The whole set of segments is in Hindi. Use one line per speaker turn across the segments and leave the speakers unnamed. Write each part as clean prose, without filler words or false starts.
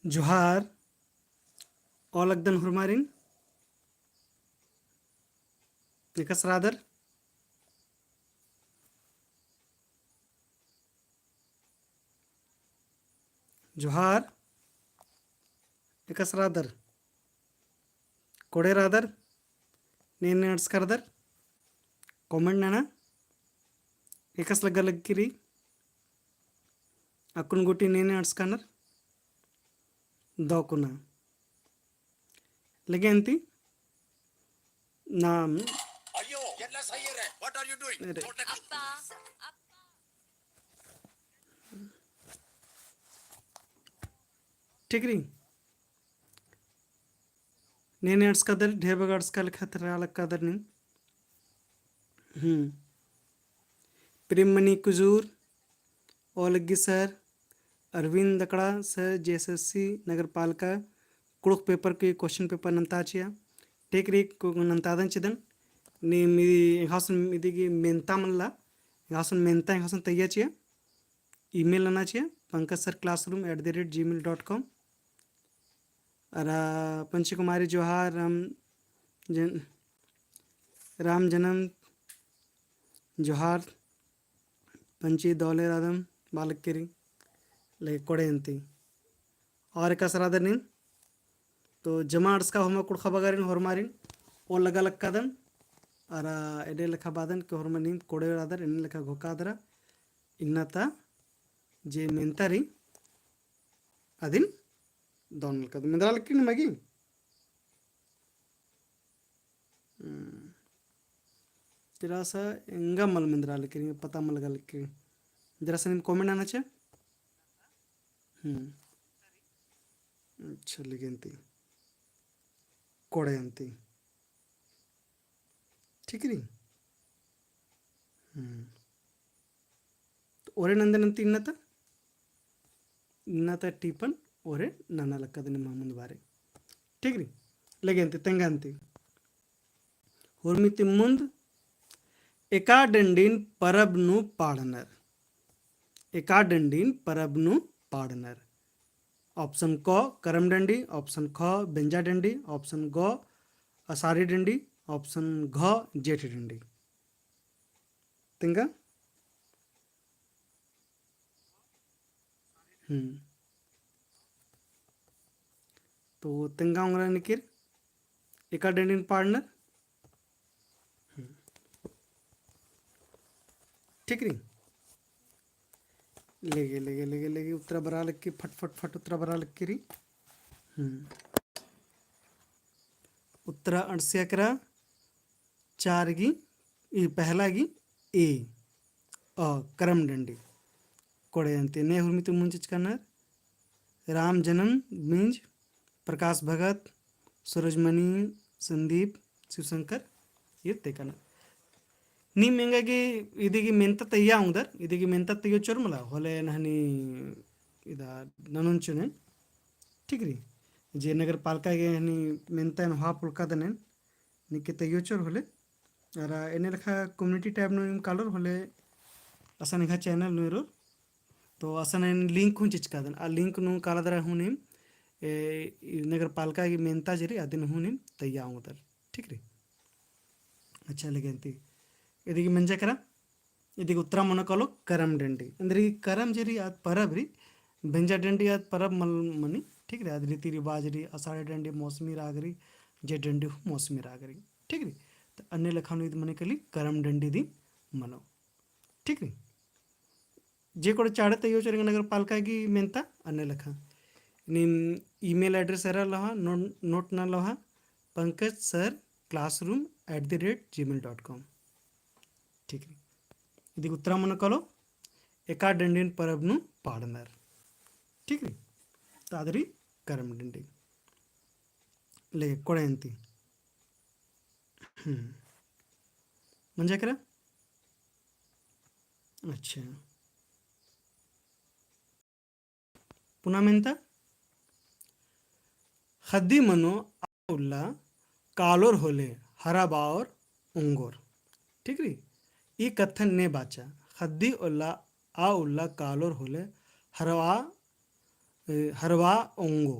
जोहार ओलगदन हुरमारिन निकस रादर जोहार निकस रादर कोडे रादर నేను నడుస్కరదర్ కామెంట్ నానా एकस लग्गी अक्कुन गुटी नेने अड्स्कनर दौकुना लगे अंती नाम
अयो ಎಲ್ಲ ಸೈಯರೆ व्हाट आर यू डूइंग
ಅಪ್ಪ
ठीक री नेने अड्स्कदर ढेर बग अड्स्कल खतर अलक्कदर नी प्रेममणि कुजूर ओलग्गी sir Arvind Dakra sir JSSC नगर पालिका कुड़ुक पेपर के क्वेश्चन पेपर नंताचिया टेक री नंतादन चिदन नी मिदी हासन मिदी की मेंता मनला हासन मेंता हासन तैयाचिया ईमेल ननाचिया pankajsarclassroom@gmail.com अरा पंची कुमारी जोहार राम जन्म जोहार पंची दौले राधम बालकिरी ले कोड़े अंती और एक असरादर नीन तो जमा अड्सका होमा कुड़ खबगारिन होरमारिन ओ लगा लक्कादन और एडे लखा बादन के होरमा नीन कोड़े रादर इन लखा घोकादरा इन्नता जे मेंतारी अदिन दोन लक्का मिंद्रा लक्किन मगी जरा सा इंगा मल मिंद्रा लक्किन पता मल गा लक्किन जरा सा नीन कमेंट आना चे अच्छा लिगेंती कोड़े अंती ठीक री तो ओरे नंदन अंती इन्नता टीपन ओरे नाना लक्कद ನಿಮ್ಮ ಮುಂದೆ ಬಾರಿ ठीक री लगे तेंगंती हुर्मिति मुंद एकाडंडीन परबनु पाड़नर एकाडंडीन परबनु पाड़नर ऑप्शन क करमडंडी ऑप्शन ख बेंजाडंडी ऑप्शन ग असारी डंडी ऑप्शन घ जेठी डंडी तेंगा तो तेंगा उंगरा निकिर एकाडंडीन पार्टनर ठीक री लेगे लेगे लेगे लेगे उत्तरा बरा लक्की फट फट फट उत्तरा बरा लक्की री उत्तरा अड़सियाकरा चार गी पहला गी ए करम डंडी कोड़े अंते ने हुर्मिति मुंजिच कन्नर राम जन्म मिंज प्रकाश भगत सूरजमणि संदीप शिवशंकर ये तेकन नी मेंगागी इदिगी ಮೆಂತ ತಯ್ಯಾ ಉಂದರ್ ಇದಿಗಿ ಮೆಂತ ತಯ್ಯೋ ಚೋರ್ಮಲ ಹೊಲೆ ನಹನಿ ಇದ ನನುಂಚುನೆ ठीक री जे नगर पालिका के हनी ಮೆಂತ न हा पुलकादने निके तಯ್ಯೋ चोर होले और एने लखा कम्युनिटी टैब नो कालर होले असन इखा चैनल नो तो असन लिंक हुन चिचकादन आ लिंक नु कालादरा हुनिम नगर पालिका की ಮೆಂತ जरी अदिन हुनिम तಯ್ಯಾ उंदर ठीक री अच्छा लगे इदिगी मंजकरा इदिगी उत्तरा मनकलो करम डंडी अंदर ಈ करम जरी आद परब री बेंजा डंडी आद परब मल मनी ठीक रे आद रीति रिवाज री असाढ़े डंडी मौसमी रागरी जे डंडी मौसमी रागरी ठीक री तो अन्य लखानु इद मने कली करम डंडी दी मनो ठीक री जे कोड चाड़े तयो चरंग नगर पालिका की मेंता अन्य लखा निम ईमेल एड्रेस एरा लहा नोट ना लहा pankajsarclassroom@gmail.com ठीक है इदी उत्तर मन कलो एकाडंडीन परबनु पाड़नर ठीक है तादरी करम डंडी ले कोड़ेंती मंजा करा अच्छा पुन्हा मेंता खद्दी मनो उल्ला कालोर होले हराबावर उंगोर ठीक री ई कथन ने बाचा खद्दी उल्ला आ उल्ला कालोर होले हरवा हरवा ओंगो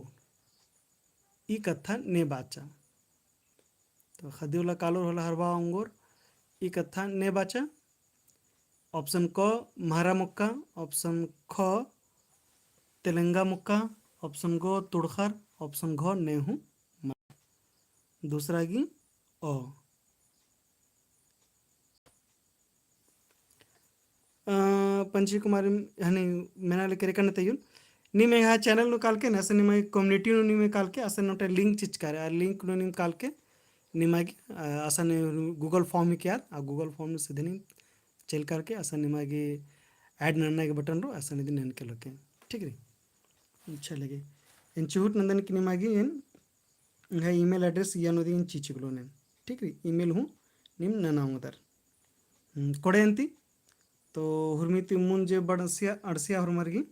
ई कथा ने बाचा। तो खदियोला कालोर होला हरवा ओंगोर ई कथा ने बाचा। ऑप्शन क महारा मुक्का, ऑप्शन ख तेलंगा मुक्का, ऑप्शन गो तुड़खर, ऑप्शन घ नेहू। दूसरा की अ पंची कुमारी हनी मेना लेकर कन तयुन नी में यहाँ चैनल नु काल के न असन में कम्युनिटी नु नी में काल के असन नोटे लिंक चिच करे आ लिंक नु नी काल के निमागी असन गूगल फॉर्म ही किया आ गूगल फॉर्म सीधे नी चल करके असन निमागी ऐड नन्ना के बटन रो असन दिन नन के लोके ठीक रे। अच्छा लगे इन चूट नंदन की निमागी इन है ईमेल एड्रेस या नोदी इन चीचिकलो ने ठीक रे ईमेल हूँ निम नना उदर कोड़े अंती तो हुर्मिति मुंजे बड़सिया अड़सिया हुरमर्गी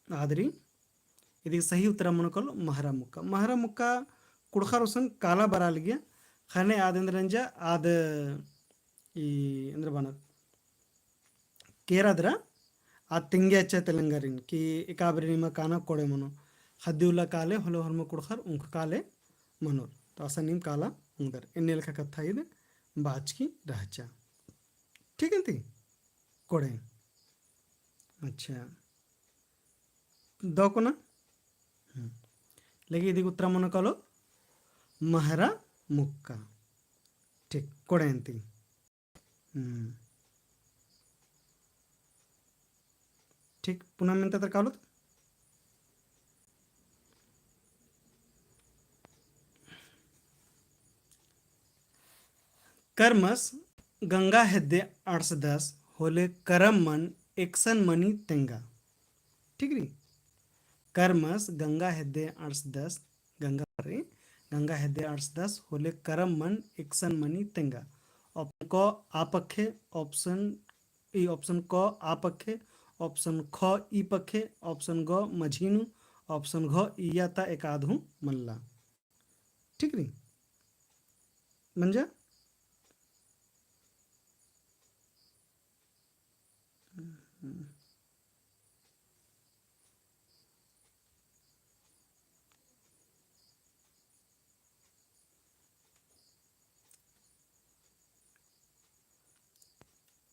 आदरी इदी सही उत्तर मनकल महारा मुक्का। महारा मुक्का कुड़खा रोसन काला बराल गया खाने आदेंद्रंजा आद ಈ ಅಂದ್ರೆ ಬನ ಕೇರಾದ್ರ ಆ ತಿಂಗೆ ಅಚ್ಚ ತೆಲಂಗಾರಿನ್ ಕಿ ಇಕಾಬ್ರಿ ನಿಮ ಕಾನ ಕೊಡೆ ಮನು हद्दुल्ला काले होलो हरम कुड़खर उनक काले मनोर तो असा नीम काला उंदर इन का कथा इद बाज की रहचा ठीक है ती कोड़े। अच्छा दो को ना लेकिन इदी उत्तर मन कलो महारा मुक्का ठीक कोड़े ती ठीक पुनः मिनता तर कालो कर्मस गंगा हेद्दे 810 होले करम मन एकसन मनी तेंगा ठीक री कर्मस गंगा हेद्दे 810 गंगा हेद्दे 810 होले करम मन एकसन मनी तेंगा। ऑप्शन क आपखे ऑप्शन क आपखे ऑप्शन ख ई पखे ऑप्शन ग मझीनु ऑप्शन घ इयाता एकाधु मल्ला ठीक री म्हणजे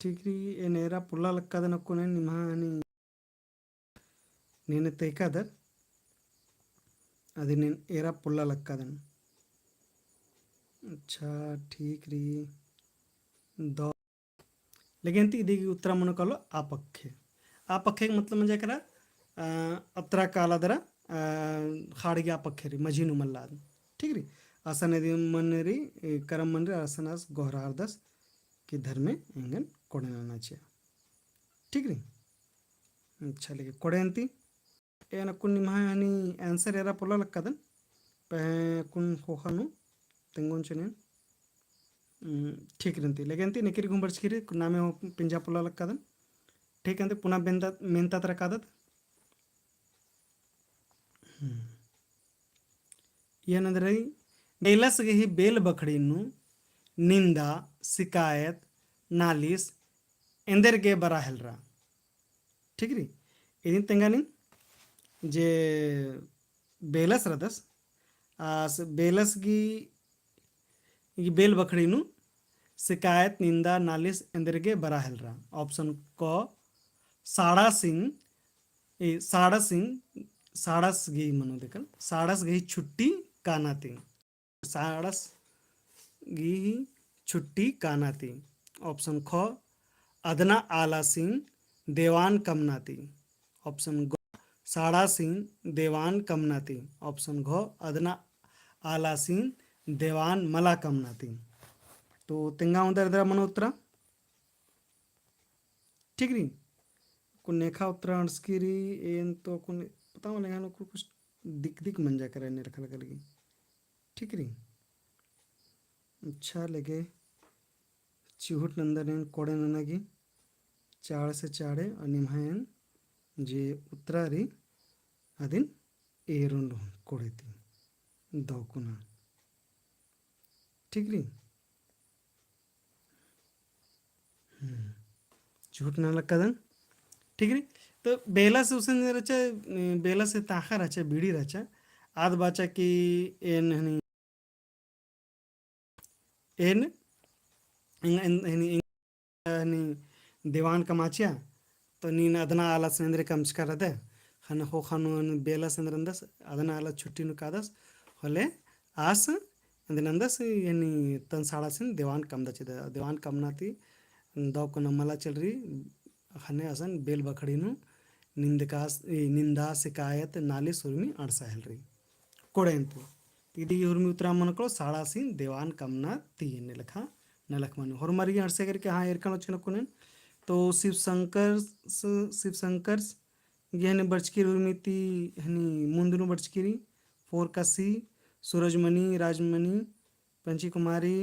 ठीक री ए नेरा पुल्ला लक्कादनक्कुने निमानी నేను తేకాదర్ అది నేను ఏరా పుల్ల లక్కాదన్। अच्छा ठीक री दो लेकिन ती इदी उत्तर मन कलो आपखे आपखे मतलब म्हणजे करा अत्रा काला दरा खाड़गी आपखे री मझीनु मल्ला ठीक री असन यदि मन री करम मन री असन अस गोहरारदस की धर्मे इंगन कोड़ना चाहिए ठीक री। अच्छा लेकिन कोड़ेंती ಏನ ಕುನ್ ನಿಮ್ಮ ಹನಿ ಆನ್ಸರ್ ಯಾರ ಪೊಲ ಲಕ್ಕದನ್ ಪೆ ಕುನ್ ಹೋಖನು ತೆಂಗೊಂಚನೆ ठीक रंती लेकिन ती निकिर गुंबर्च खिरी नामे हो पिंजा पोला लक्कादन ठीक अंते पुनः बेंता मेंता तर कादत ಏನಂದ್ರೆ बेलसगे ही बेल बखड़ीनु निंदा शिकायत नालिस ಎಂದರ್ಗೆ ಬರ ಹೆಲ್ರ ठीक री ಇದin ತೆಂಗಾನಿ जे बेलस रदस आस बेलस की बेल बखड़ी नु शिकायत निंदा नालिस इंदरगे बरा हेलरा। ऑप्शन क साड़ा सिंह साड़स गी मनो देखल साड़स गई छुट्टी कानाती साड़स गी छुट्टी कानाती। ऑप्शन ख अदना आला सिंह देवान कमनाती। ऑप्शन ग साड़ा सिंह देवान कमनाती। ऑप्शन घ अदना आला सिंह देवान मला कमनाती। तो तेंगा उधर इधर मनो उत्तरा ठीक री कुन नेखा उत्तरा अंस्किरी एन तो कुन पता वाले गानो कुछ दिक दिक मंजा करे ने रखल लगी ठीक री। अच्छा लगे चिहुट नंदन कोड़े ननगी चाड़ से चाड़े और निम्हायन जे उत्तरा री अदिन ಏರುಂಡು ಕೊಡೈತಿ ದೌಕುನ ठीक री झूठ ना लक्कदन ठीक री तो बेला से उसे रचा बेला से ताखा रचा बीड़ी रचा आद बाचा की एन हनी एन हनी हनी दीवान कमाचिया तो नीन अदना आला सेंद्रे कमस्कारदे हन हो खनु बेला सेंद्रंदस अदना आला छुट्टी कादस होले आस अंदनंदस यानी तन साड़ा सिन दीवान कम दचिदा दीवान कमनाती दौ को नमला चल रही हने असन बेल बखड़ीनु निंदा शिकायत नाली सुरमी अड़सा हेलरी कोड़ेंतु इदी उर्मी उतरा मनकलो साड़ा सिन दीवान कमना तीन लेखा नलख मनु होरमारी अड़से करके हाँ एरकन వచ్చిన कोनेन तो शिव शंकर यहने बर्चकी उर्मिति हनी मुंदनु बर्चकिरी फोरकसी सूरजमणि राजमणि पंची कुमारी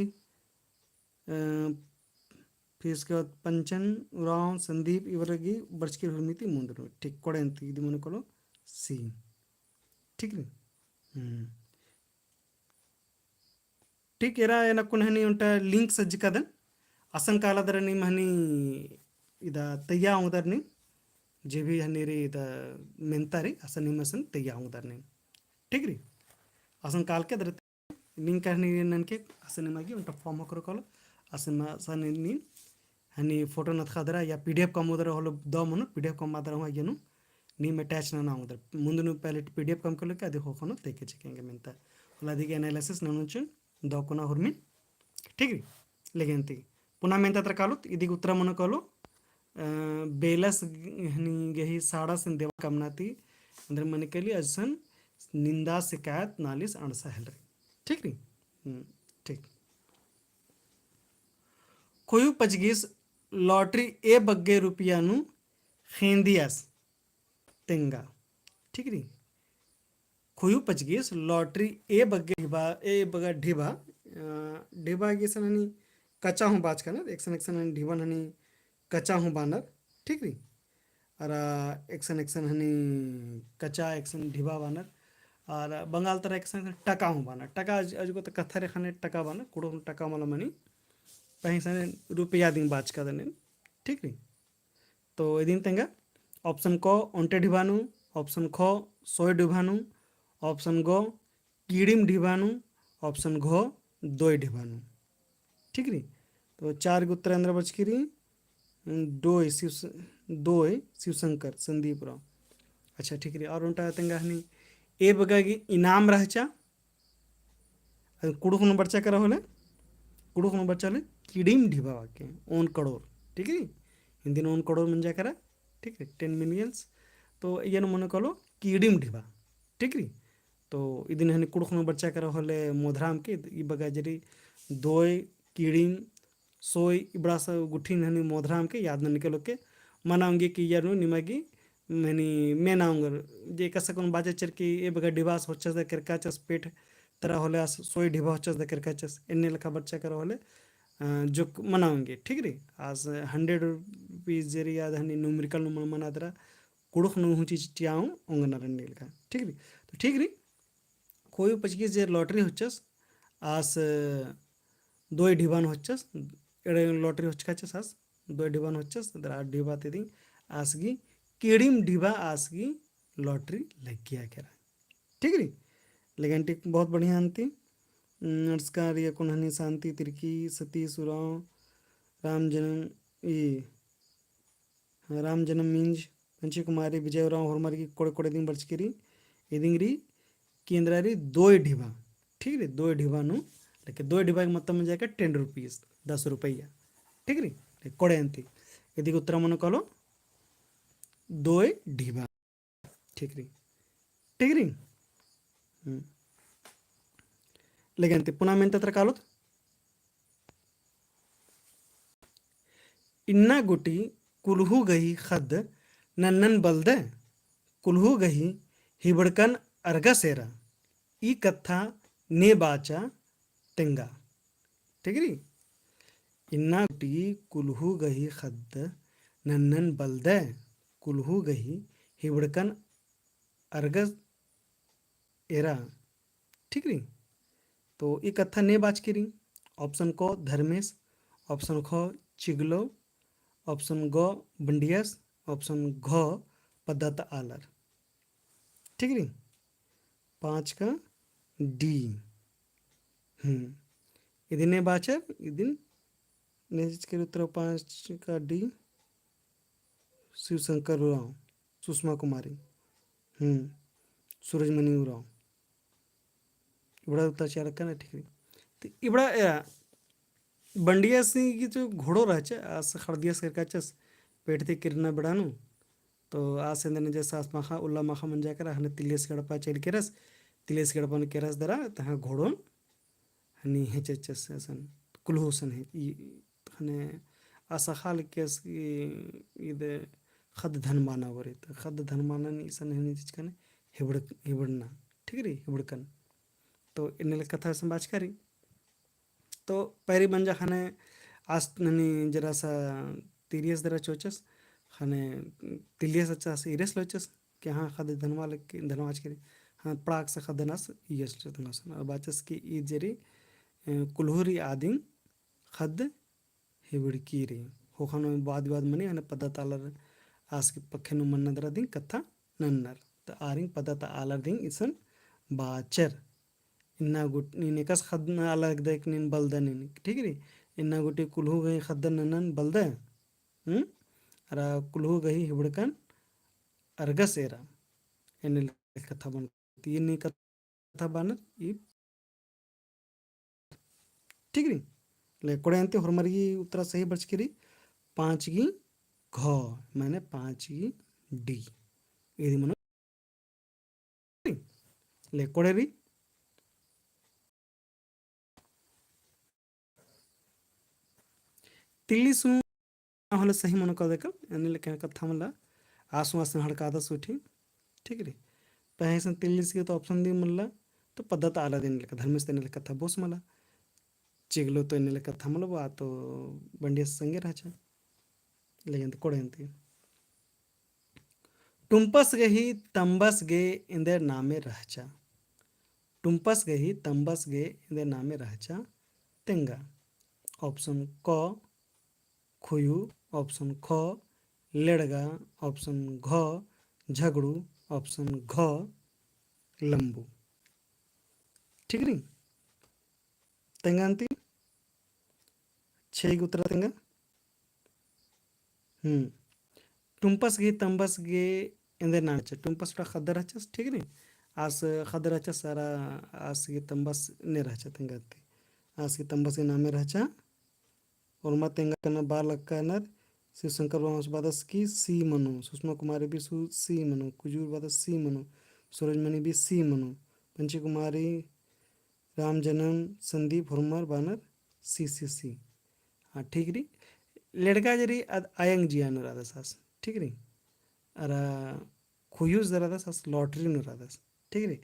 फिर इसके बाद पंचन उराव संदीप इवरगी बर्चकी उर्मिति मुंदनु ठीक कोड़ेंती इदी मनकलो सी ठीक रे ठीक एरा ಏನಕ್ಕೂನ ಹನಿ ಉಂಟ ಲಿಂಕ್ ಸಜ್ಜಿಕದನ್ ಅಸನ್ ಕಾಲದರ ನಿಮ್ಮ ಹನಿ ಇದ ತಯ್ಯ ಉದರ್ನಿ जे भी हनी रे इदा मेंतारी असन निमसन तಯ್ಯ उदर्नी ठीक री असन काल के दर लिंक हनी ननके असन निमागी उंಟ फॉर्म करो कॉल असन असन नि हनी फोटो नत खादरा या पीडीएफ कम उदर होलो दो मनो पीडीएफ कम मादर हो येनु नी में अटैच ना उदर ಮುಂದನು पहले पीडीएफ कम करलो के ಅದು ಹೋಕೋನು ತೆಕೆ ಚೆಕಿಂಗೆ ಮೆಂತ ಹೊಲದಿಗೆ ಅನಾಲಿಸಿಸ್ ನನುಚು ದೋಕೋನ ಹುರ್ಮಿ ठीक री लेगेंती पुन्हा मेंता तर कालुत इदिग उत्तर मन कालो बेलस हनी गेही साड़ा सिन देवा कमनाती अंदर मन के लिए असन निंदा शिकायत नालिस अणसा हेल रही ठीक री ठीक कोयु पचगीस लॉटरी ए बग्गे रुपयानु खेंदियास तेंगा ठीक री खोयू पचगीस लॉटरी ए बग्गा ढिबा ढिबा गिसन हनी कच्चा हूँ बाज का ना एक सन हनी ढिबन हनी कच्चा हूँ बानर ठीक री और एक सन हनी कच्चा एक सन ढिबा बानर और बंगाल तरह एक सन टका हूँ बानर टका अजको तो कथरे खाने टका बानर कुड़ो टका मला मनी कहीं सन रुपया दिन बाज का दने ठीक री तो दिन तेंगा ऑप्शन को ओंटे ढिबानु ऑप्शन खो सोय ढिबानु ऑप्शन गो कीड़िम ढिबानु ऑप्शन घो दोय ढिबानु ठीक री तो चार उत्तर अंदर बचकिरी दोय शिवशंकर संदीप राव अच्छा ठीक री और उनटा तेंगा हनी ए बगागी इनाम रहचा कुड़ुखन बच्चा करा होले कुड़ुखन बच्चा ले कीड़िम ढिबा वाके ओन करोड़ ठीक री हिंदी ओन करोड़ मंजा करा ठीक है 10 मिलियंस तो ये मन कलो कीड़िम ढिबा ठीक री तो इदिन हनी कुड़ुखन बच्चा करा होले मोधराम के इ बगा जरी दोय कीड़िम सोय इबड़ा सा गुठिन हनी मोधराम के याद न निकलो के मनाऊंगे कि यार निमागी मैंने मैं नाऊंगर जे कसा कोन बाजा चर की ए बगा डिबास होचस द करकाचस पेट तरह होले सोय ढिबा होचस द करकाचस एने लका बच्चा करा होले जो मनाऊंगे ठीक री आज 100 रुपीस जरी याद हनी न्यूमेरिकल नु मनादरा कुड़ुख नु हुची टियाऊ ओंगना रंडील का ठीक री तो ठीक री कोई पचकी जे लॉटरी होचस आस दोय ढिबान होचस एडे लॉटरी होचकाचस आस दोय ढिबान होचस दरा ढिबा तेदी आसगी केड़िम ढिबा आसगी लॉटरी लग गया केरा ठीक री लेकिन ठीक बहुत बढ़िया अंती नमस्कार ये कौन हनी शांति तिरकी सती सुराव राम जन्म मिंज पंची कुमारी विजयराव होरमारी की कोड़े कोड़े दिन बर्चकिरी इदिंगरी केंद्रारी दोय ढिबा ठीक रे दोय ढिबा नु लेकिन दोय ढिबा के मतलब में जाएगा 10 रुपीस 10 रुपया ठीक रे कोड़े अंती यदि उत्तर मन कलो दोय ढिबा ठीक रे लेकिन पुनः मेन तत्र कालो इन्ना गुटी कुल्हू गही खद नन्नन बलदे कुल्हू गही हिबड़कन अर्गसेरा ई कथा ने बाचा तेंगा ठीक री इन्ना गुटी कुल्हू गही खद नन्नन बलदे कुल्हू गही हिबड़कन अर्गस एरा ठीक री तो ये कथा ने बाच की री ऑप्शन को धर्मेश ऑप्शन खो चिगलो ऑप्शन गो बंडियास ऑप्शन घ पद्धत आलर, ठीक री। 5 का डी, इदिने बाचर इदिन नेजिच के उत्तर 5 का डी शिवशंकर उराव, सुषमा कुमारी, सूरजमणि उराव, इबड़ा उत्तर चार का ना, ठीक है। तो इबड़ा बंडिया सिंह की जो घोड़ो रह आस खड़दिया सरकाचस पेटते किरना बड़ानु, तो आस ने जैसा आस माखा उल्ला माखा मन जाकर हने तिलियस गड़पा चल के रस, तिलियस गड़पन के रस दरा तहाँ घोड़ोन हनी हेचस असन कुलहोसन है हने आसा खाल केस इदे खद धनमाना वरे, तो खद धनमाना नी सन हनी चीज कने हिबड़ना, ठीक रे, हिबड़कन। तो इन्हें कथा संबाज करी, तो पैरी बंजा खाने आज ननी जरा सा तिरियस दरा चोचस खाने तिलियस अच्छा से इरेस लोचस कि हाँ खद धनवाल के धनवाज करी, हाँ पड़ाक से खदनास यस चतनास और बाचस की ई जरी कुल्हुरी आदिंग खद हिबड़की रे हो खानो बाद मनी हने पद्धत आलर आज के पखे नु मन नदरा दिंग कथा नन्नर, तो आरिंग पद्धत आलर दिंग इसन बाचर इन्ना गुट नीने कस खद न अलग देख नीन बलद नीन, ठीक रे। इन्ना गुटी कुल्हू गई खद ननन बलद, अरा कुल्हू गई हिबड़कन अर्गस एरा इन कथा बन तीन कथा बन ई, ठीक रे। ले कोड़े अंते हरमरी उत्तरा सही बच करी 5 की घ मैंने 5 की डी ఇది మనం ले कोड़े री तिल्ली सु हले सही मन कर देखल यानी लेकिन कथा मला आसु आसन हड़कादा सुठी, ठीक रे। पहे सन तिल्ली से तो ऑप्शन दी मला तो पद्धत आला दिन लेका धर्मेश देने लेका कथा बोस मला चिगलो तो इने लेका कथा मला बा तो बंडिया संगे राचा लेकिन कोड़े अंते टुम्पस गही तंबस गे इंदे नामे रहचा, टुम्पस गही तंबस गे इंदे नामे रहचा तेंगा। ऑप्शन क खुयू, ऑप्शन ख लेड़गा, ऑप्शन घ झगड़ू, ऑप्शन घ लंबू, ठीक री। तेंगा अंती 6 उत्तर तेंगा टुम्पस गे तंबस गे इंदे नाच टुम्पस टा खदर रचस, ठीक रे। आस खदर रचस सारा आस गे तंबस ने रहचा तेंगाते आस गे तंबस के नामे रहचा और मत तेंगा कना बाल कनर शिवशंकर वंश बादस की सी मनो, सुषमा कुमारी भी सी मनो, कुजूर बादस सी मनो, सूरजमणि भी सी मनो, पंची कुमारी राम जनन संदीप हुरमर बानर सी, हाँ ठीक री। लड़का जरी आयंग जिया नुरादसास, ठीक री। अरा खुयूस जरादस आस लॉटरी नुरादस, ठीक री।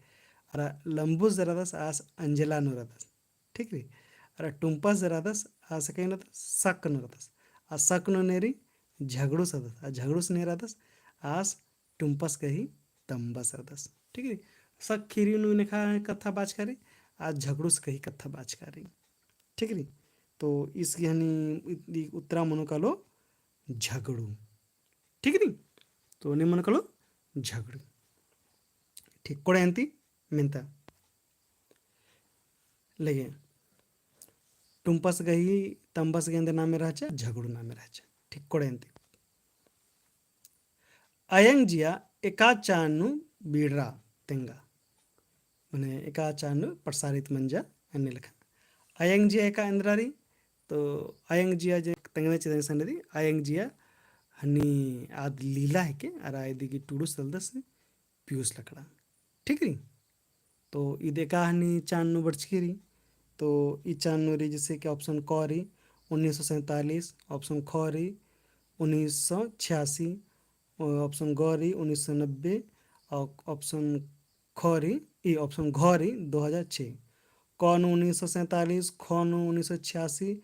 अरा लंबूस जरादस आस अंजला नुरादस, ठीक री। अरा टुम्पस जरादस आस कहीं न सक नुरादस आ सक नु नेरी झगड़ू सदस आ झगड़ूस नेरादस आस टुम्पस कही तंबस रदस, ठीक री। सक खीरी नु नेखा कथा बाज करी आज झगड़ूस कही कथा बाज करी, ठीक री। तो इसकी हनी उत्तरा मनो कालो झगड़ू, ठीक री। तो ने मन कलो झगड़ू, ठीक कोड़े अंती मिनता लगे टुम्पस गही तंबस गेंदे नामे रहचा झगड़ू नामे रहचा, ठीक कोड़े अंती अयंग जिया एका चानु बीड़रा तेंगा मने एका चानु प्रसारित मंजा अन्य लिखा अयंग जिया एका इंद्रारी, तो अयंग जिया जे तेंगने चिदंग संदरी अयंग जिया हनी आद लीला है के अरा दिगी टूडू सलदस पीयूष लकड़ा, ठीक री। तो इदे का हनी चान्नु बड़चकी, तो ई चान्नु री जैसे कि ऑप्शन क री 1947, ऑप्शन ख री 1986, ऑप्शन ग री 1990 और ऑप्शन ख री ई ऑप्शन घ री 2006, क नु 1947, ख नु 1986,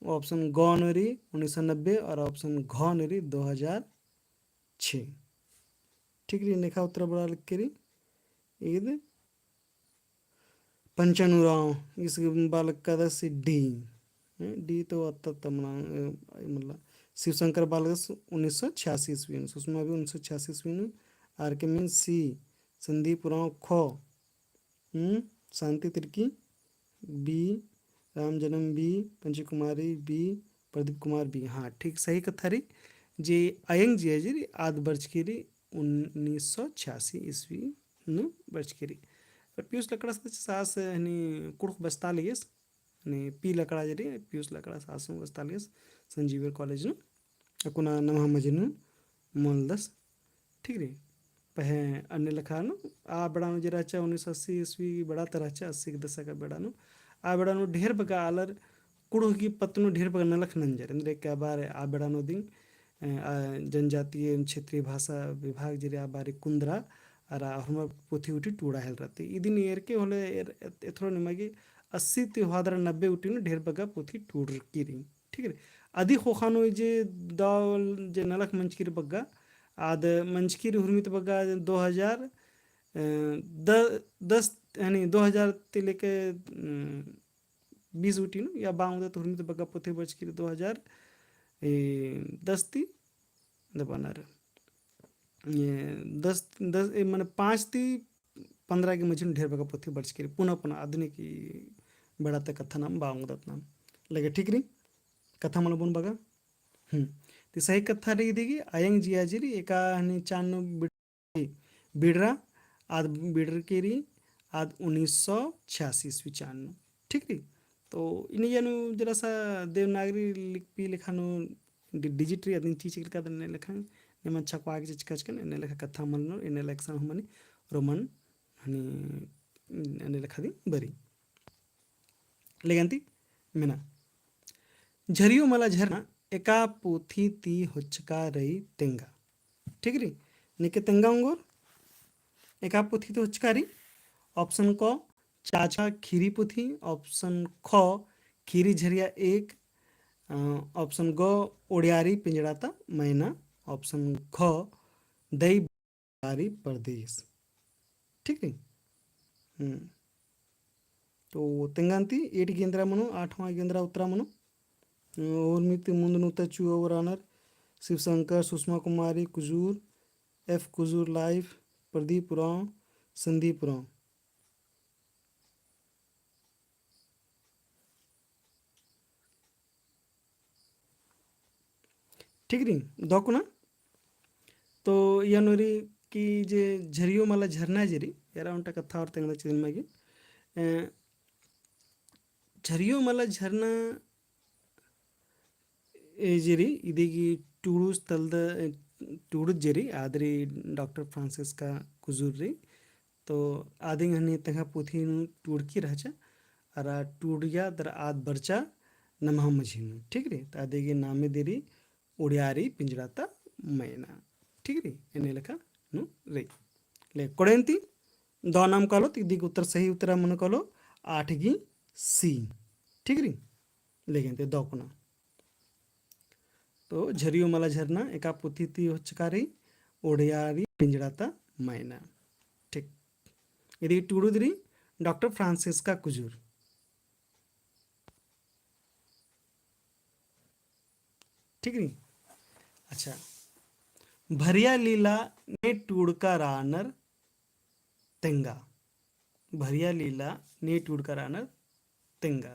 ऑप्शन ग नु री 1990 और ऑप्शन घ नु री 2006, ठीक री। नेखा उत्तर बड़ा लिख के री ईद पंचानुराव इस बालक का दस डी डी तो अत्ता तमना मतलब शिवशंकर बालक 1986 ईस्वी, सुषमा भी 1986 ईस्वी आर के मीन सी, संदीप उरांव खो, शांति तिर्की बी, राम जन्म बी, पंची कुमारी बी, प्रदीप कुमार बी। हाँ ठीक सही कथा रही जे अयंग जी जी आद बर्ज की 1986 ईस्वी नु बर्ज की पियूष लकड़ा सास कुड़ख बस्ता लियस पी लकड़ा जरी पियूष लकड़ा सास बस्ता लियस संजीवर कॉलेज अकुना नमः मजनू मोलदस ठीक रे पहे अन्य लखा आ बड़ानु जरा 1980 ईस्वी बड़ा तरह 80 के दशक का बड़ानु आ बड़ानु ढेर बगा आलर कुड़ो की पत्नु ढेर बगा नलख नंजर अंदर क्या बार आ बड़ानु दिन जनजातीय क्षेत्रीय भाषा विभाग जरे आ बारे कुंद्रा और हम पोथी उठी टूड़ा हेल रहते इदिन एर के होले एथरो निमागे 80 त्योहार 90 उठी ढेर बगा पोथी टूड़ की रही ठीक है अधी खोखानो जे दाल जे नलख मंचकिर बग्गा आद मंचकिर हुरमित बग्गा 2010 यानी 2000 ते लेके 20 उठी या बांग तो हुरमित बग्गा पोथी बचकिर 2010 ती दबानार ये 10 मैंने 5 ती 15 के मझी ढेर बगा पोथी बच के पुनः पुनः आधुनिक बड़ा तक कथा नाम बांगदत नाम लगे ठीक रही कथा मन बुन बगा तो सही कथा रही देगी अयंग जिया जी एका चानो बिडरा आद बिडर के रही आद 1986 ईस्वी चानो ठीक रही तो इन जानु जरा सा देवनागरी लिपि लिखानो डिजिटरी अदन चीज का लिखा निमन छकवा के चिकच के ने लेखा कथा मन इन लेक्सन हमनी रोमन हनी ने लेखा दी बरी लेगंती मेना झरियो मला झरना एका पोथी ती होचका रही तेंगा ठीक री निके तेंगा उंगोर एका पोथी तो होचका रही ऑप्शन क चाचा खीरी पोथी ऑप्शन ख खीरी झरिया एक ऑप्शन ग ओडियारी पिंजड़ाता मैना ऑप्शन ख दई बारी प्रदेश ठीक है तो तेंगांती 8 गेंद्रा मनो 8वां गेंद्रा उत्तरा मनो उर्मित मुंदनु तचु ओवरानर शिवशंकर सुषमा कुमारी कुजूर एफ कुजूर लाइफ प्रदीप उरांव संदीप उरांव ठीक रही दौकुना तो यनोरी की जे झरियो माला झरना जरी यारा उनटा कथा और तेंगला चिदिन मागी झरियो माला झरना जरी इदिगी टूडूस तलद टूडू जरी आदरी डॉक्टर फ्रांसिस्का कुजूर री तो आदिंग हनी तंगा पोथी टूडकी रहचा अरा टूडिया दर आद बरचा नमः मझीनु ठीक रे तो आदिगी नामे देरी उड़ियारी पिंजड़ाता मैना ठीक री एने लेखा नु रे ले कोडेंती दो नाम कालो तिदिग उत्तर सही उत्तर मन कालो 8 गी सी ठीक री लेकिन दो कोना तो झरियो मला झरना एका पोथी ती होचकारी ओडियारी पिंजड़ाता मैना ठीक यदि टूडुदरी डॉक्टर फ्रांसिस्का कुजूर ठीक नी अच्छा भरिया लीला ने टूडका रानर तेंगा भरिया लीला ने टूडका रानर तेंगा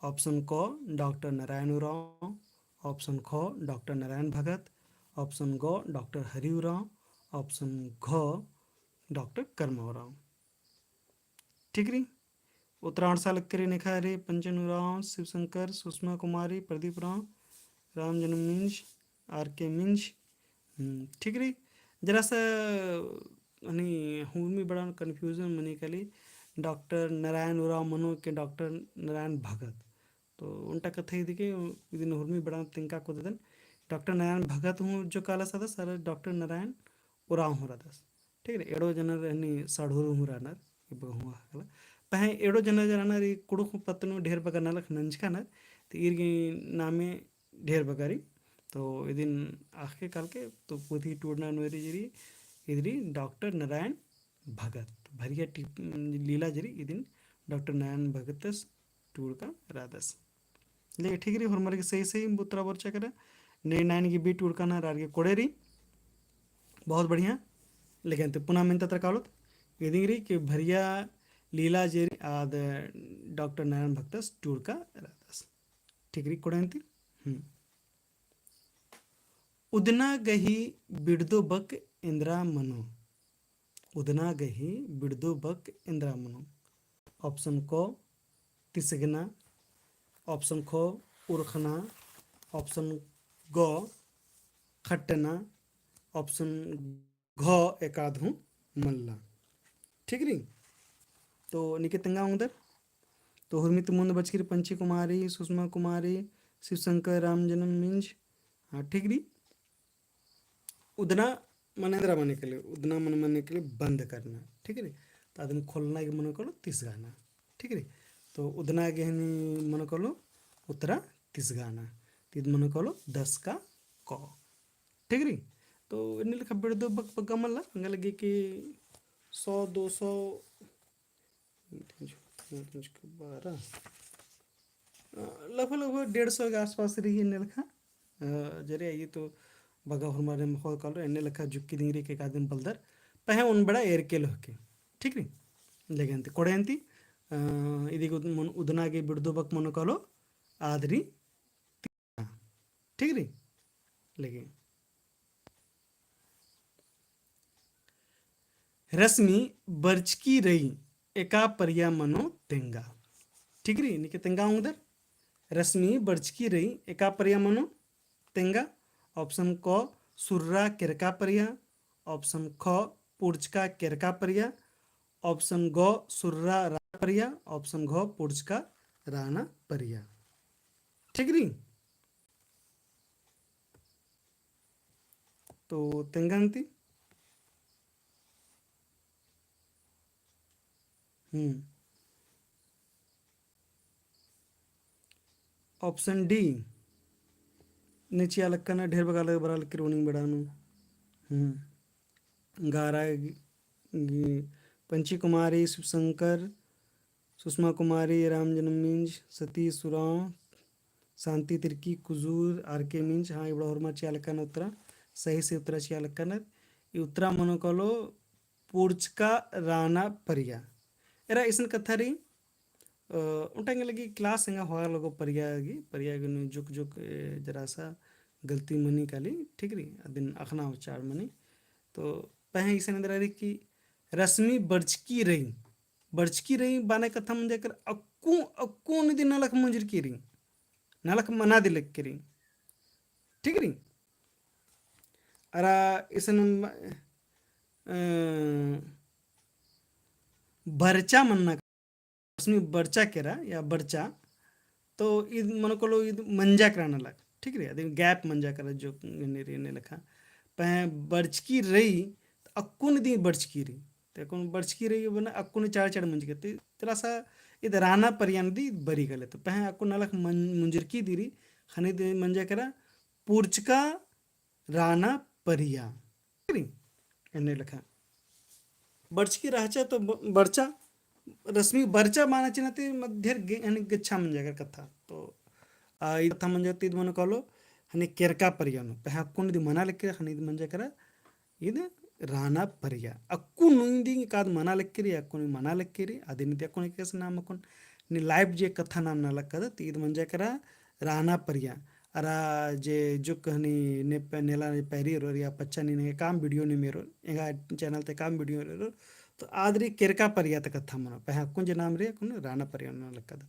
ऑप्शन को डॉक्टर नारायण उरांव ऑप्शन ख डॉक्टर नारायण भगत ऑप्शन ग डॉक्टर हरि उरांव ऑप्शन घ डॉक्टर कर्मा उरांव ठीक री उत्तरायण साल करे नेखा रे पंचन उरांव शिवशंकर सुषमा कुमारी प्रदीप उरांव राम जन्म मिंज आर के मिंज ठीक री जरा सा हूँ बड़ा कन्फ्यूजन मनी कली डॉक्टर नारायण उरांव मनो के डॉक्टर नारायण भगत तो उनटा कथा इदिके इदिन हुर्मी बड़ा तिंका को ददन डॉक्टर नारायण भगत हूँ जो काला सदा सर डॉक्टर नारायण उरांव हो रहा ठीक है एडो जनर हनी साढ़ूर हूँ रानर बहु हला पहे एडो जनर रानर कुड़ुक पत्नु ढेर बगा नलख नंजकानर तो इरगी नामे ढेर बगारी तो इदिन आखे काल के तो पोथी टूडना नोरी जरी इधरी डॉक्टर नारायण भगत भरिया लीला जरी इदिन डॉक्टर नारायण भगतस टूड का राधस ले ठीक री हरमर के सही सही बुत्रा बरचा करे ने नाइन की बी टूड का ना रार के कोड़ेरी बहुत बढ़िया लेकिन तो पुनः ಮೆಂತ ಕಾಲೋತ್ ಇದಿಂಗ್ರಿ कि भरिया लीला जेरी आद डॉक्टर नारायण भक्तस टूर का रातस ठीक री कोड़ंती उदना गही बिड़दो बक इंद्रा मनो उदना गही बिड़दो बक इंद्रा मनो ऑप्शन को तिसगना ऑप्शन खो उर्खना ऑप्शन गो खट्टना ऑप्शन घ एकाधु मल्ला ठीक री तो निकेतंगा उधर तो हुर्मित मुंद बचकिर पंची कुमारी सुषमा कुमारी शिवशंकर राम जन्म मिंज हाँ ठीक री उदना मनेंद्रा मने के लिए उदना मन मने के लिए बंद करना ठीक है तो आदमी खोलना के मन करो तीस गाना ठीक है तो उदना के मन करो उत्तरा तीस गाना तीद मन करो 10 का क ठीक है तो इन लिखा बेड़ दो बक बक गमला अंग लगे कि 100 200 12 लगभग लगभग 150 के आसपास रही इन लिखा जरे ये तो बगा हमारे मखो कल एने लेखा जुक्की दिंगरी के कादिन बलदर पहे उन बड़ा एरकेल होके ठीक री लेगंती कोड़ेंती इदिगु मन उदनागे बिड़दो बक मन कलो आदरी ठीक री लेगे रश्मि बर्चकी रही एका परिया मनो तेंगा ठीक री निके तेंगा उधर रश्मि बर्चकी रही एका परिया मनो तेंगा ऑप्शन क सुर्रा केरका परिया ऑप्शन ख पुर्चका केरका परिया ऑप्शन ग सुर्रा राणा परिया ऑप्शन घ पुर्चका राणा परिया ठीक री तो तेंगांती ऑप्शन डी नीचे अलक्कना ढेर बगाल बराल किरोनिंग बड़ानु गारा पंची कुमारी शिवशंकर सुषमा कुमारी राम जन्म मिंज सती सुराव शांति तिर्की कुजूर आर के मिंज हाँ इबड़ा हरमा चियालक्कन उत्तरा सही से उत्तरा चियालक्कन ये उत्तरा मनोकलो पुर्चका राणा परिया एरा इसन कथारी उठांगे लगी क्लास संगा हुआ लोगो परिया जुक जुक जरा सा गलती मनी काली ठीक री दिन अखना उच्चार मनी तो पहले इसे अंदर रही कि रश्मि बर्चकी रही बाने कथा मन जाकर अक्कू निधि नलक मंजर की रही नलक मना दिलक की रही ठीक री अरा इसन बर्चा मनना रश्मि बर्चा केरा या बर्चा तो इद मन को लो इद मंजा कराना लग ठीक है अभी गैप मंजा करा जो ने लिखा पह बर्चकी रही अक्कुन दी बर्चकी रही तो कौन बर्चकी रही बना अक्कुन चार मंज के तेरा सा इद राना परियान दी बरी गले तो पह अक्कुन नलक मुंजर की दी रही खने दी मंजा करा पुर्चका राना परिया ठीक है लिखा बर्चकी रहचा तो बर्चा रश्मि बर्चा माना चिन्हते मध्य गच्छा मन जाकर कथा तो कथा मन जाती मन कलो हने केरका परियानो पे हक्कुन दी मना लेके हने मन जाकर इद राना परिया अक्कु नुंदी काद मना लेके अक्कुन मना लेके अदिन दी अक्कुन केस नाम अक्कुन नि लाइव जे कथा नाम ना लक्कद तीद मन जाकर राना परिया अरा जे जो कहनी ने नेला पैरी रो या पच्चा ने काम वीडियो ने मेरो एगा चैनल ते काम वीडियो रो तो आदरी केरका परिया तक कथा मनो पे कुंज नाम रे कुन राणा परिया न लक्कद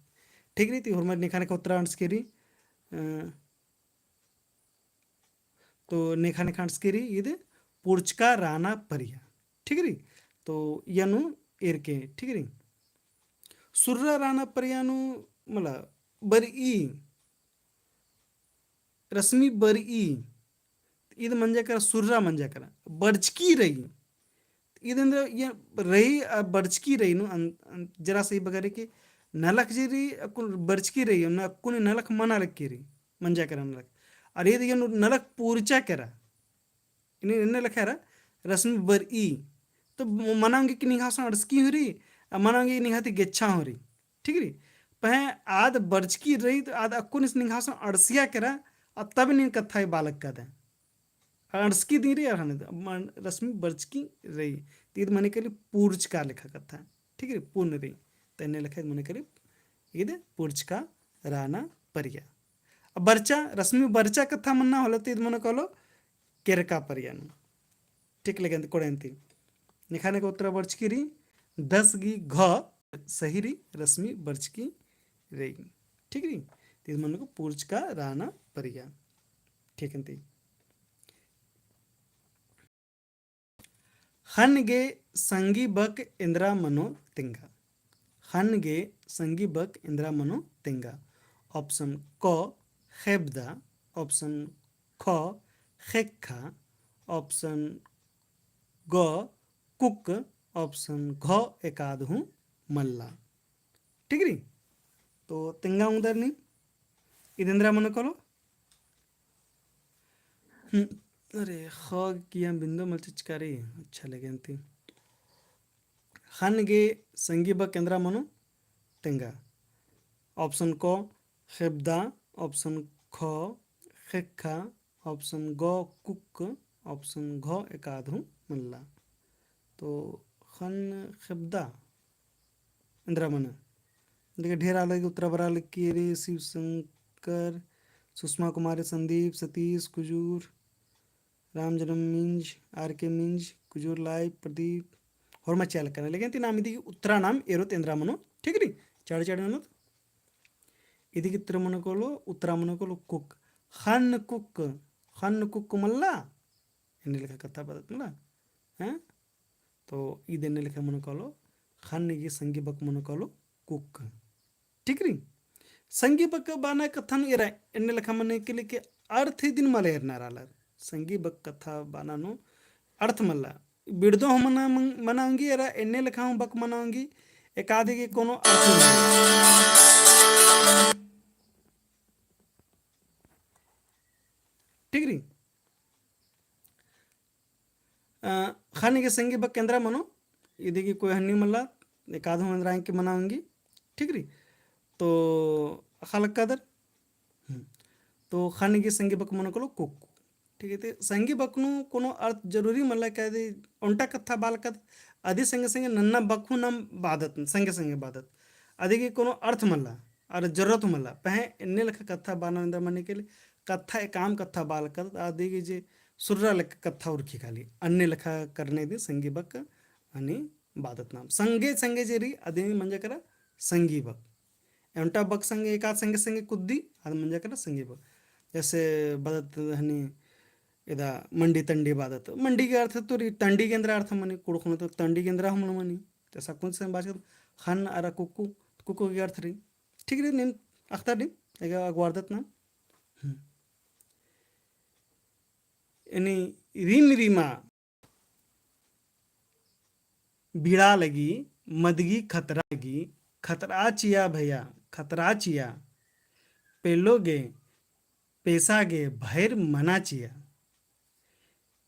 ठीक रीति हुरमर निखाने का उत्तरांश केरी तो निखाने खांस केरी इदे पुर्चका राणा परिया ठीक री तो यनु एरके ठीक री सुर्रा राणा परियानु मला बरी रश्मि बरी इद मंजा सुर्रा मंजा कर बर्चकी रही इधर ये रही बर्चकी रही नु जरा सही बगैर कि नलक जी अकुन बर्चकी रही न अकुन नलक मना लग रही मंजा करा नलक अरे ये नलक पूर्चा करा इन्हें लिखा रहा रश्मि बर ई तो मनांगे कि निहासन अड़सकी हो रही मनांगे निहाती गेच्छा हो रही ठीक रही पह आद बर्चकी रही तो आद अकुन इस निहासन अड़सिया करा अब तब नहीं कथा बालक का दे अड़सकी दी रही रश्मि बर्चकी रही तीद मने कली पूर्च का लिखा कथा ठीक है पूर्ण रही तने लिखा मने कली ईद पूर्च का राना परिया अब बर्चा रश्मि बर्चा कथा मन्ना होला तीद मने कलो केरका परियानु ठीक लगे कोड़ेंती निखाने को उत्तर बर्च की री 10 गी घ सही री रश्मि बर्च की रही ठीक री तीद मने को पूर्च का राना परिया ठीक है हनगे संगी बक इंद्रा मनो तिंगा हनगे संगी बक इंद्रा मनो तिंगा ऑप्शन क खेबदा ऑप्शन ख खेखा ऑप्शन ग कुक ऑप्शन घ एकादहु मल्ला ठीक री तो तिंगा उधर नहीं इदेंद्रा मनो करो अरे ख किया बिंदु मल चिचकारी अच्छा लगे अंती हनगे संगी बक इंद्रा मनो तिंगा ऑप्शन को खेबदा ऑप्शन ख खेखा ऑप्शन ग कुक ऑप्शन घ एकाधु मल्ला तो खन खेबदा इंद्रा मना देखिए ढेर अलग उत्तरा बरा की रे शिव शंकर सुषमा कुमारी संदीप सतीश कुजूर राम जन्म मिंज आर के मिंज कुजूर लाइव प्रदीप और मैं चल करना लेकिन तीन नाम इदी उत्तरा नाम एरोत इंद्रा मनो ठीक री चाड़ चाड़ मनो इदी कित्र मनो कोलो उत्तरा मनो कोलो कुक हन कुक मल्ला इन्हें लिखा कथा बदत मला हैं तो इदे ने लिखा मनो कोलो हन ये संगी बक मनो कोलो कुक ठीक री संगी बक बाना कथन इरा इन्हें लिखा मने के लिए अर्थ ही दिन मले नारालर संगी बक कथा बाना नो अर्थ मल्ला बिड़दो हम मनाऊंगी एरा इन्हें लिखा हूँ बक मनाऊंगी एक आधे के कोनो अर्थ ठीक री खाने के संगी बक केंद्रा मनो यदि की कोई हन्नी मल्ला एक आधो मंद्रा के मनाऊंगी ठीक री तो खालक कादर तो खाने के संगी बक मनो कलो कुक ठीक है तो संगी बकनु कोनो अर्थ जरूरी मल्ला कह दे उल्टा कथा बाल कद आदि संगे संगे नन्ना बकु नाम बादत संगे संगे बादत आदि के कोनो अर्थ मल्ला और जरूरत मल्ला पहे इन्ने लख कथा बाना मने के लिए कथा एकाम कथा बाल कद आदि के जे सुर्रा लख कथा उर्खी खाली अन्य लखा करने दे संगी बक आणि बादत नाम संगे संगे जेरी आदि म्हणजे करा संगी बक एंटा बक संगे एका संगे संगे कुद्दी आदि म्हणजे करा संगी बक जैसे बदत हनी इदा मंडी तंडी बादत मंडी के अर्थ तो तंडी के अंदर अर्थ मनी कुड़खुन तो तंडी के अंदर हम मनी जैसा कौन से बात खान आरा कुकु कुकु के अर्थ रही ठीक रे निम अख्तर डी एक अगवारदत ना यानी रिम रिमा भीड़ा लगी मदगी खतरा लगी खतरा चिया भैया खतरा चिया पेलोगे पेसागे भैर मना चिया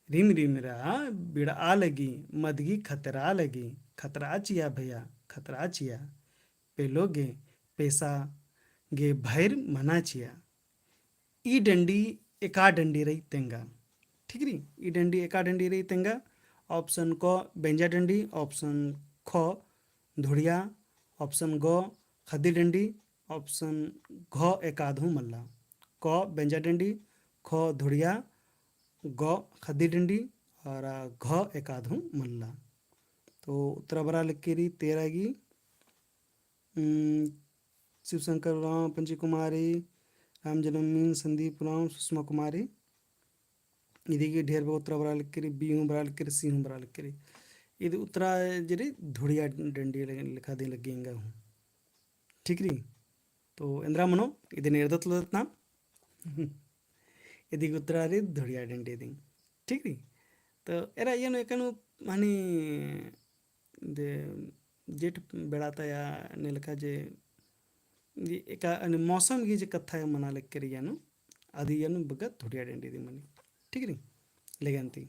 रिम रिमरा बिड़ा लगी मदगी खतरा लगी खतरा चिया भैया खतरा चिया पेलोगे पैसा गे भैर मना चिया ई डंडी एका डंडी रही तेंगा ठीक री ई डंडी एका डंडी रही तेंगा ऑप्शन क बेंजा डंडी ऑप्शन ख धुड़िया ऑप्शन ग खदी डंडी ऑप्शन घ एकाधु मल्ला क बेंजा डंडी ख धुड़िया ग खदी डंडी और घ एकाधु मल्ला तो उत्तरा बरा लिख के रही 13 की शिवशंकर राम पंची कुमारी राम जन्मी संदीप राम सुषमा कुमारी इदी की ढेर उत्तरा बरा लिख के रही बी हूँ बरा लिख के रही सी हूँ बरा लिख के रही इधर उत्तरा जरी धुड़िया डंडी लिखा दे लगेंगा हूँ ठीक री तो इंद्रा मनो इधर निर्दत लदत नाम यदि उत्तरा रे धुड़िया डंडी दी ठीक री तो एरा ये एकनु मानी दे जेठ बेड़ाता या नेलका जे एक मौसम की जे कथा है मना लग कर यानु आदि यानु बगत धुड़िया डंडी दी मनी ठीक री लेगंती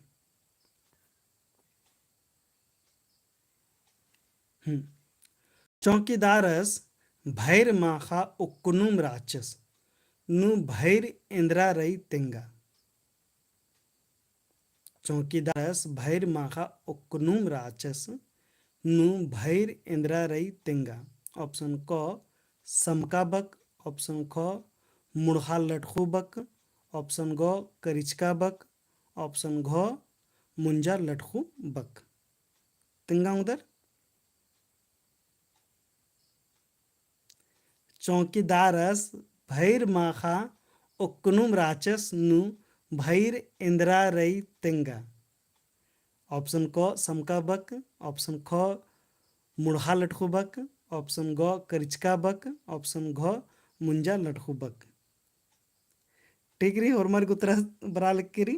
चौकीदारस भैर माखा उक्कुनुम राक्षस नु भैर इंद्रा रई तेंगा चौकीदारस भैर माखा ओकनुम राचस नु भैर इंद्रा रई तेंगा। ऑप्शन क समका बक, ऑप्शन ख मुड़हा लटखू बक, ऑप्शन ग करिचका बक, ऑप्शन घ मुंजा लटखू बक। तेंगा उधर चौकीदारस भैर माखा ओकनुम राचस नु भैर इंद्रा रई तेंगा। ऑप्शन क समका बक, ऑप्शन ख मुड़हा लटखू बक, ऑप्शन ग करिचका बक, ऑप्शन घ मुंजा लटखू बक। ठीक रही और मार्ग उत्तरा बरा लिखिरी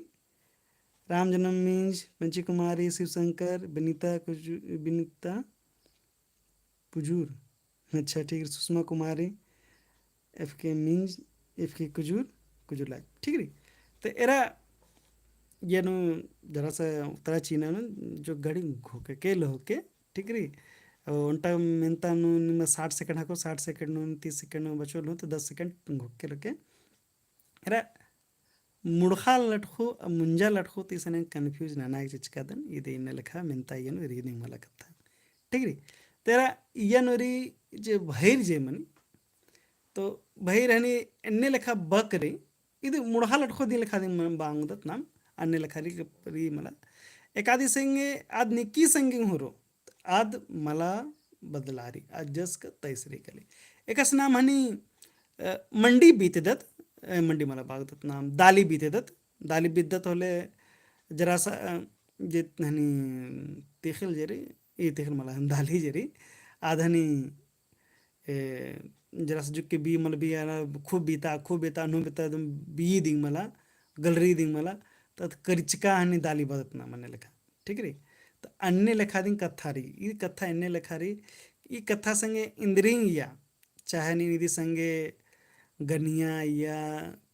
राम जन्म मींज पंची कुमारी शिवशंकर बिनीता पुजूर। अच्छा ठीक है, सुषमा कुमारी एफ के मींज एफ के कुजूर लाइक। ठीक रही तो एरा ये नो जरा सा उत्तरा चीना न जो गड़ी घोके के होके ठीक रही उनटा मेंता नु निम 60 सेकंड हाको 60 सेकंड नु 30 सेकंड में बचो लो तो 10 सेकंड घोके रखे एरा मुड़खा लटखो मुंजा लटखो तीसने कन्फ्यूज नाना एक चिचका दन इदे इन लेखा मेंता यन रीडिंग मला कथा। ठीक रही तेरा यनोरी जे भैर जे मनी तो भैर हनी एन्ने लेखा बकरे ಇದು ಮುಡಹಾಲ್ ಅಟ್ಕೋದಿ ಲೆಖಾದಿ ಬಾಂಗದತ್ ನಾಮ್ अन्य लेखारी री मला एकादी संगे आद निकी संगे हुरो आद मला बदलारी आज जस का तैसरी कले एकस नाम हनी मंडी बीतेदत मंडी मला बागदत नाम दाली बीतेदत होले जरा सा जे हनी तेखल जरी ये तेखल मला दाली जरी आद हनी जरा सा जुके बी मला बी खूब बीता नु बीता बी दिंग मला गलरी दिंग मला तद करिचका हनी दाली बदत ना मने लेखा। ठीक रे तो अन्य लेखा दिन कथा री ई कथा अन्य लेखा री ई कथा संगे इंद्रिंग या चाहे निधि संगे गनिया या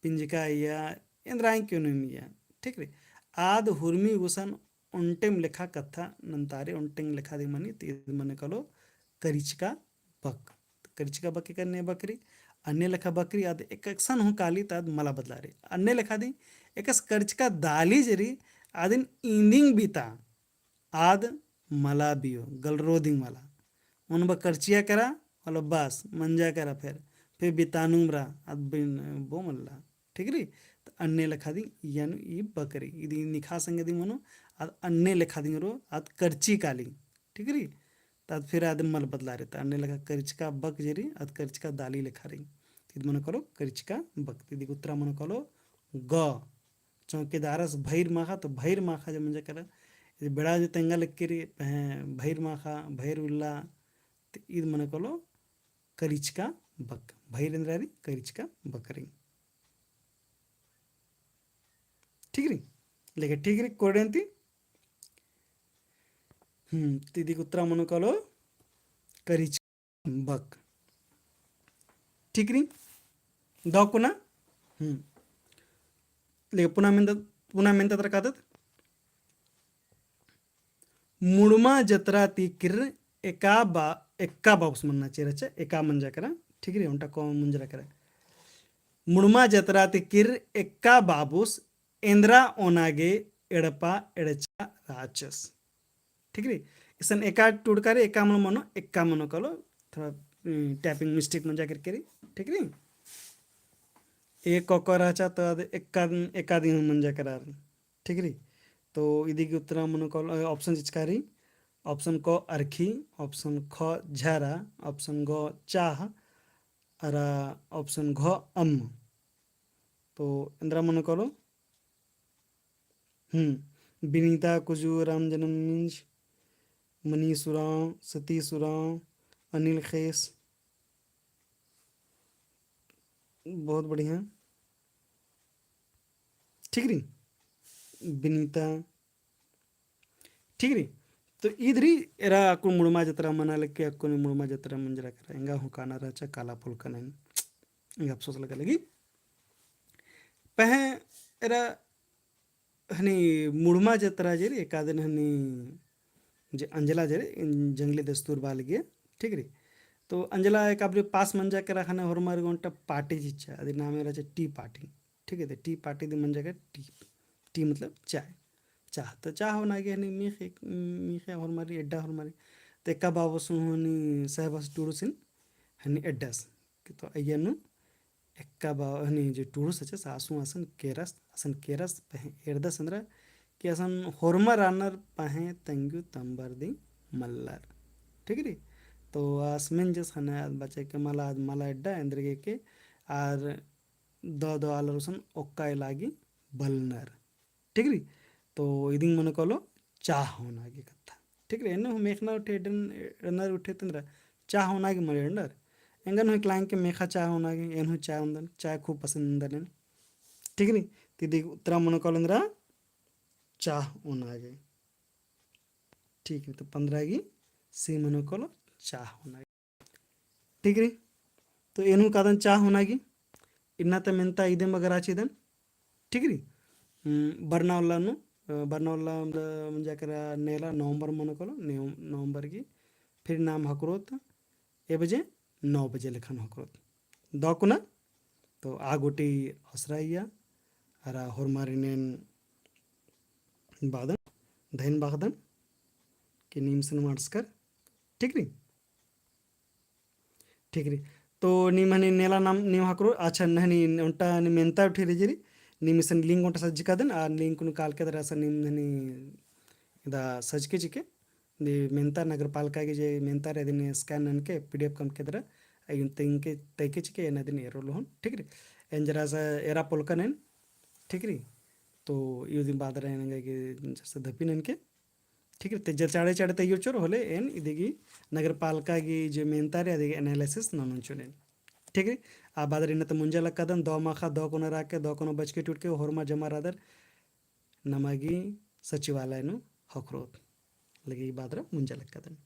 पिंजका या इंद्राई क्यों नहीं या। ठीक रे आद हुर्मी गुसन उन्टेम लेखा कथा नंतारे उन्टेम लेखा दी मनी तीर मने कलो करिचका बक करिचका बक करने बकरी अन्य लेखा बकरी आद एक अक्सन हूँ काली ताद मला बदला रे अन्य लेखा दी एकस करिचका दाली जरी आदिन इंदिंग बीता आद मला बियो गलरोदिंग मला उन ब करचिया करा वाला बस मंजा करा फिर बितानुमरा आद बो मल्ला। ठीक री तो अन्य लेखा दी यानु ई बकरी इदी निखा संगे दी मनो आद अन्य लेखा दी रो आद करची काली। ठीक री तद फिर आद मल बदला रे अन्य लेखा करिचका बक जरी आद करिचका दाली लेखा री तिद मन करो करिचका बक तिदी उत्तरा मन करो ग चौकीदारस भैर माखा तो भैर माखा जब मुझे करा बेड़ा जो तेंगा लक्कीरी भैर माखा भैर उल्ला तो ईद मन कलो करिचका बक भैर इंद्रारी करिचका बकरी। ठीक री लेके ठीक री कोडेंती तिदी उत्तरा मन कलो करिचका बक। ठीक री दाकुना ले पुन्हा मेंता तर कादत मुड़मा जत्रा ती किर एक्का बाबूस म्हणना चेरचा एका मंजा करा। ठीक रे उंटा को मुंजरा करा मुड़मा जत्रा ती किर एक्का बाबूस इंद्रा ओनागे एड़पा एड़चा राचस। ठीक रे इसन एका टुड़कारे एका मनो एक्का मनो कलो थोड़ा टैपिंग मिस्टेक मंजा करके री। ठीक रे एक कोकोराचा तो एका दिन मंजा करार। ठीक री तो इदी की उत्तरा मन को ऑप्शन चिचकारी ऑप्शन को अरखी ऑप्शन ख झरा ऑप्शन ग चाह और ऑप्शन घ अम तो इंद्रा मन करो विनीता कुजू राम जन्म मींज मनी सुराव सती सुराव अनिल खेस बहुत बढ़िया। ठीक री विनीता ठीक री तो इधरी एरा अक्को मुड़मा जत्रा मना लगे अक्को ने मुड़मा जत्रा मंजरा करा इंगा हूँ काना रचा काला फुल का नहीं इंगा अफसोस लगा लगी पह एरा हनी मुड़मा जत्रा जेरी एकादन हनी जे अंजला जेरे जंगली दस्तूर बाल गया। ठीक री तो अंजला एक अपने पास मंजा करा खाना और मारे गोंटा पार्टी जिच्छा अदि नाम है टी पार्टी। ठीक है टी पार्टी दी मंजा का टी मतलब चाय चाह तो चाह होना गया नहीं मीखे हरमारी एड्डा हरमारी तो एका बाबसु हनी सहबस टूरुसिन हनी एड्डास तो अय्यनु एक्का बा हनी जो टूरुस अच्छे सासु असन केरस पहे एर्दस अंद्रा कि असन होरमा रानर पहे तंगु तंबरदी मल्लर ठीक री तो आसमें जस हना बच्चे के मला एड्डा इंद्रगे के आर दो आलरुसन ओक्का लागी बलनर ठीक री तो इदिंग मन कोलो चाह होना गी कथा ठीक रे एनो मेखना उठे डनर उठे तंद्रा चाह होना गी मरे डनर ಎಂಗನ್ ಹೋಗಿ ಕ್ಲಾಂಕೆ ಮೇಖಾ ಚಾ ಹೋನಾಗಿ ಏನು ಹೋಗಿ ಚಾ ಒಂದನ್ ಚಾ खूब पसंद अंदर ठीक नी तिदी उत्तरा मनकोलंद्रा चा होनागे ठीक है तो 15 की सी मनकोलो चा होनागे ठीक री तो एनु कादन चा होनागी इन्ना त मेंता इदे मगर आचिदन ठीक री बर्नावल्लानु बर्नावल्ला म्हणजे करा नेला नवंबर मनकोलो नवंबर की फिर नाम हकरोत ए बजे 9 बजे लेखन हकरोत दकुना तो आगोटी असराइया अरा होरमारिनेन बादन धैन बागदन कि नीमसन मार्सकर ठीक री तो नीमनी नेला नाम नीम हकरो अच्छा नहनी उंटा मेंता उठी रिजरी नीमिसन लिंक उंटा सज्जिकादन आ लिंक नु काल के दरा नीम नहनी इदा सज के चिके दी मेंता नगर पालिका के जे मेंता रे दिन स्कैन अनके पीडीएफ कम के दरा अयुन तंके तैके चिके एना दिन एरो लोहन ठीक री एन जरा सा एरा पोलकनेन ठीक री तो यो दिन बाद रहने के जैसे धपिन के ठीक है ते चाड़े चाड़े तैयो चोर होले एन इदिगी नगर पालिका की जो मेंता रे अदिगी एनालिसिस ननुचुनेन ठीक है आ बादर इन त मुंजा लक्कदन दो माखा दो कोन राके दो कोन बचके टुटके होरमा जमा रादर नमागी सचिवालय नु हकरोत लगी बादर मुंजा लक्कदन